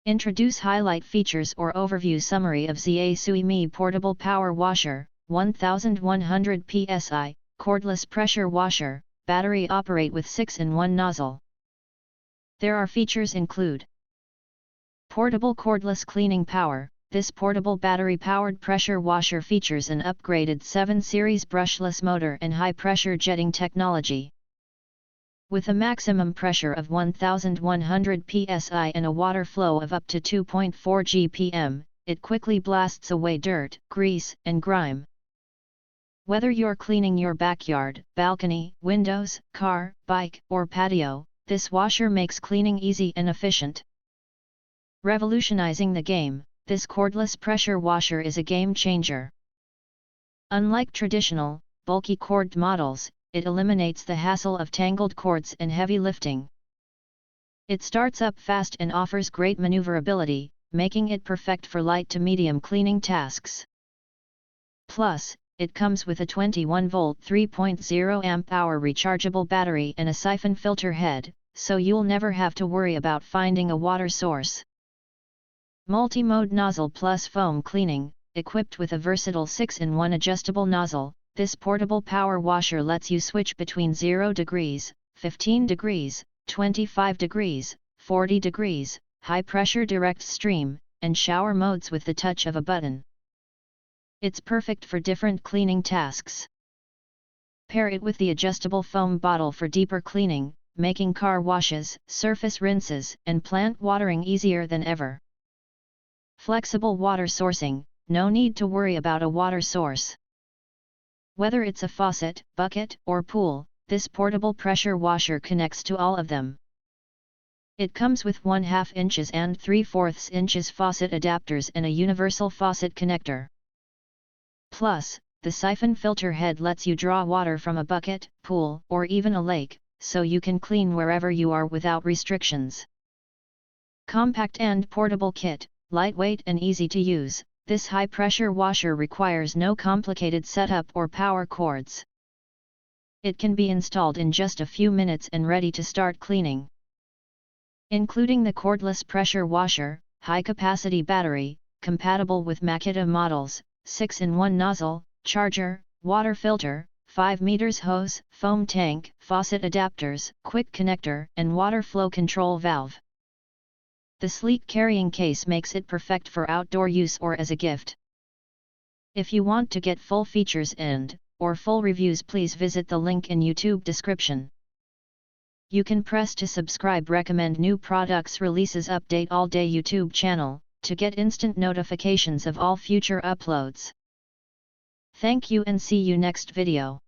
Introduce highlight features or overview summary of Zasuimi Portable Power Washer, 1100 PSI, Cordless Pressure Washer, battery operate with 6-in-1 nozzle. There are features include Portable Cordless Cleaning Power. This portable battery-powered pressure washer features an upgraded 7 Series brushless motor and high-pressure jetting technology. With a maximum pressure of 1100 psi and a water flow of up to 2.4 GPM, it quickly blasts away dirt, grease, and grime. Whether you're cleaning your backyard, balcony, windows, car, bike, or patio, this washer makes cleaning easy and efficient. Revolutionizing the game, this cordless pressure washer is a game changer. Unlike traditional, bulky cord models, it eliminates the hassle of tangled cords and heavy lifting. It starts up fast and offers great maneuverability, making it perfect for light to medium cleaning tasks. Plus, it comes with a 21-volt 3.0 amp-hour rechargeable battery and a siphon filter head, so you'll never have to worry about finding a water source. Multi-mode nozzle plus foam cleaning. Equipped with a versatile 6-in-1 adjustable nozzle, this portable power washer lets you switch between 0 degrees, 15 degrees, 25 degrees, 40 degrees, high-pressure direct stream, and shower modes with the touch of a button. It's perfect for different cleaning tasks. Pair it with the adjustable foam bottle for deeper cleaning, making car washes, surface rinses, and plant watering easier than ever. Flexible water sourcing. No need to worry about a water source. Whether it's a faucet, bucket, or pool, this portable pressure washer connects to all of them. It comes with 1/2 inches and 3/4 inches faucet adapters and a universal faucet connector. Plus, the siphon filter head lets you draw water from a bucket, pool, or even a lake, so you can clean wherever you are without restrictions. Compact and portable kit, lightweight and easy to use. This high-pressure washer requires no complicated setup or power cords. It can be installed in just a few minutes and ready to start cleaning. Including the cordless pressure washer, high-capacity battery, compatible with Makita models, 6-in-1 nozzle, charger, water filter, 5 meters hose, foam tank, faucet adapters, quick connector, and water flow control valve. The sleek carrying case makes it perfect for outdoor use or as a gift. If you want to get full features or full reviews, please visit the link in YouTube description. You can press to subscribe, recommend new products releases, update all day YouTube channel, to get instant notifications of all future uploads. Thank you and see you next video.